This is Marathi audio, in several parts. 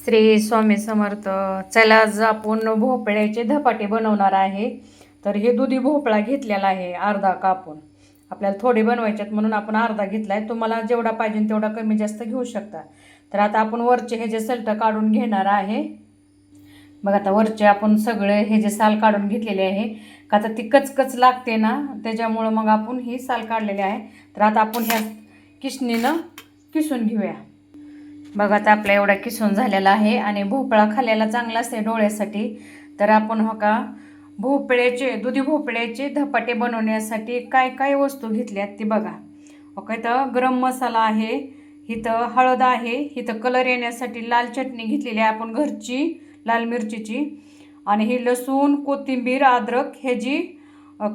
श्री स्वामी समर्थ. चला आज आपण भोपळ्याचे धपाटे बनवणार आहे. तर हे दुधी भोपळा घेतलेला आहे अर्धा कापून. आपल्याला थोडे बनवायच्यात म्हणून आपण अर्धा घेतलाय. तुम्हाला जेवढा पाहिजे तेवढा कमी जास्त घेऊ शकता. तर आता आपण वरचे हे जे सलट काढून घेणार आहे. मग आता वरचे आपण सगळे हे जे साल काढून घेतलेले आहे. का तर ती कचकच लागते ना, त्याच्यामुळं मग आपण ही साल काढलेली आहे. तर आता आपण ह्या किसणीनं किसून घेऊया. बघा आता आपला एवढा किसून झालेला आहे. आणि भोपळा खाल्ल्याला चांगला असते डोळ्यासाठी. तर आपण हो का दुधी भोपळ्याचे धपाटे बनवण्यासाठी काय काय वस्तू घेतल्यात ती बघा. ओके, इथं गरम मसाला आहे, इथं हळद आहे, इथं कलर येण्यासाठी लाल चटणी घेतलेली आहे आपण घरची लाल मिरचीची. आणि ही लसूण, कोथिंबीर, अद्रक ह्याची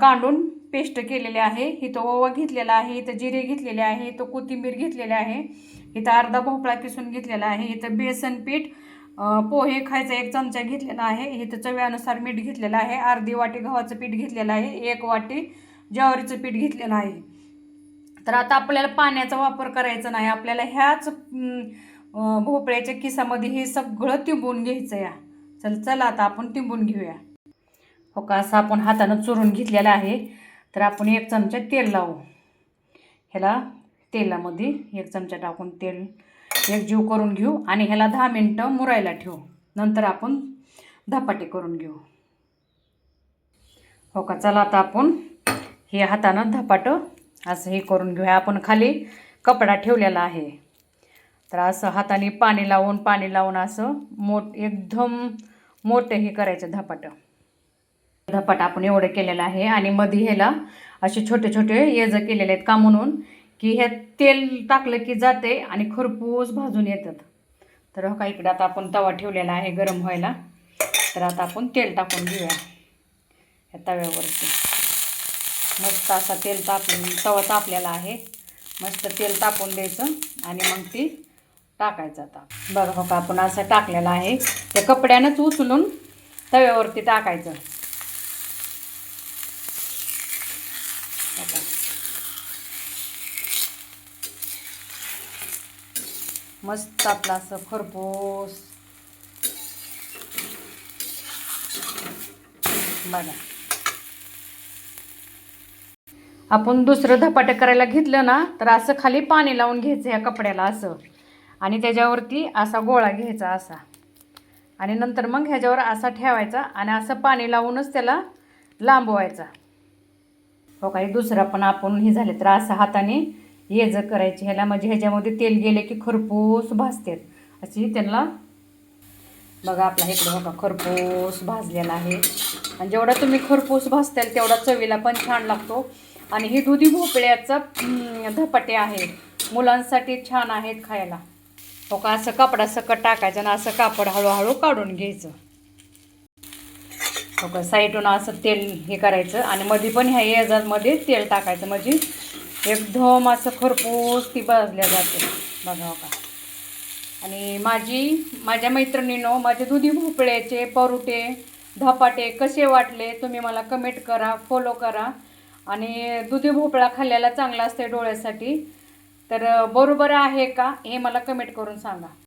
कांडून पेस्ट केलेली आहे. इथं ओवा घेतलेला आहे, इथं जिरे घेतलेले आहे, इथं कोथिंबीर घेतलेली आहे, इथं अर्धा भोपळा किसून घेतलेला आहे, इथं बेसन पीठ पोहे खायचा 1 चमचा घेतलेला आहे, इथं चव्यानुसार मीठ घेतलेलं आहे, अर्धी वाटी गव्हाचं पीठ घेतलेलं आहे, 1 वाटी ज्वारीचं पीठ घेतलेलं आहे. तर आता आपल्याला पाण्याचा वापर करायचा नाही. आपल्याला ह्याच भोपळ्याच्या किसामध्ये हे सगळं तिंबून घ्यायचं या. चला आता आपण तिंबून घेऊया. हो का, असं आपण हातानं चुरून घेतलेलं आहे. तर आपण 1 चमचा तेल लावू. ह्याला तेलामध्ये 1 चमचा टाकून तेल एकजीव करून घेऊ आणि ह्याला 10 मिनटं मुरायला ठेवू. नंतर आपण धपाटे करून घेऊ. हो का, चला आता आपण हे हातानं धपाटं असं हे करून घेऊया. आपण खाली कपडा ठेवलेला आहे. तर असं हाताने पाणी लावून असं एकदम मोठं हे करायचं धपाट आपण एवढं केलेलं आहे. आणि मध्ये ह्याला असे छोटे छोटे येज केलेले आहेत का म्हणून की ह्यात तेल टाकलं की जाते आणि खरपूस भाजून येतात. तर हो का, इकडं आता आपण तवा ठेवलेला आहे गरम व्हायला. तर आता आपण तेल टाकून घेऊया ह्या तव्यावरती. मस्त असा तवा तापलेला आहे. मस्त तेल तापून द्यायचं आणि मग ती टाकायचं. आता बघा हो का, आपण असं टाकलेलं आहे. त्या कपड्यानंच उचलून तव्यावरती टाकायचं. मस्त आपलं असं खरपूस बघा. आपण दुसरं धपाटे करायला घेतलं ना, तर असं खाली पाणी लावून घ्यायचं ह्या कपड्याला असं. आणि त्याच्यावरती असा गोळा घ्यायचा असा. आणि नंतर मग ह्याच्यावर असा ठेवायचा आणि असं पाणी लावूनच त्याला लांबवायचा. हो का, दुसरा पण आपण हे झाले तर असं हाताने येज करायची ह्याला. म्हणजे ह्याच्यामध्ये तेल गेले की खरपूस भाजतात अशी त्यांना. बघा आपला इकडे हो का खरपूस भाजलेला आहे. आणि जेवढा तुम्ही खरपूस भाजताल तेवढा चवीला पण छान लागतो. आणि ही दुधी भोपळ्याचा धपाटे आहे, मुलांसाठी छान आहेत खायला. हो का, असं कपडा सकट टाकायचं आणि असं कापड हळूहळू काढून घ्यायचं. हो का, साईडून असं तेल हे करायचं आणि मध्ये पण ह्या येजामध्ये तेल टाकायचं. म्हणजे एकदम असं खरपूस ती भाजल्या जाते. बघा हो का. आणि माझ्या मैत्रिणींनो, माझे दुधी भोपळ्याचे परोठे धपाटे कसे वाटले तुम्ही मला कमेंट करा, फॉलो करा. आणि दुधी भोपळा खाल्ल्याला चांगला असते डोळ्यासाठी. तर बरोबर आहे का हे मला कमेंट करून सांगा.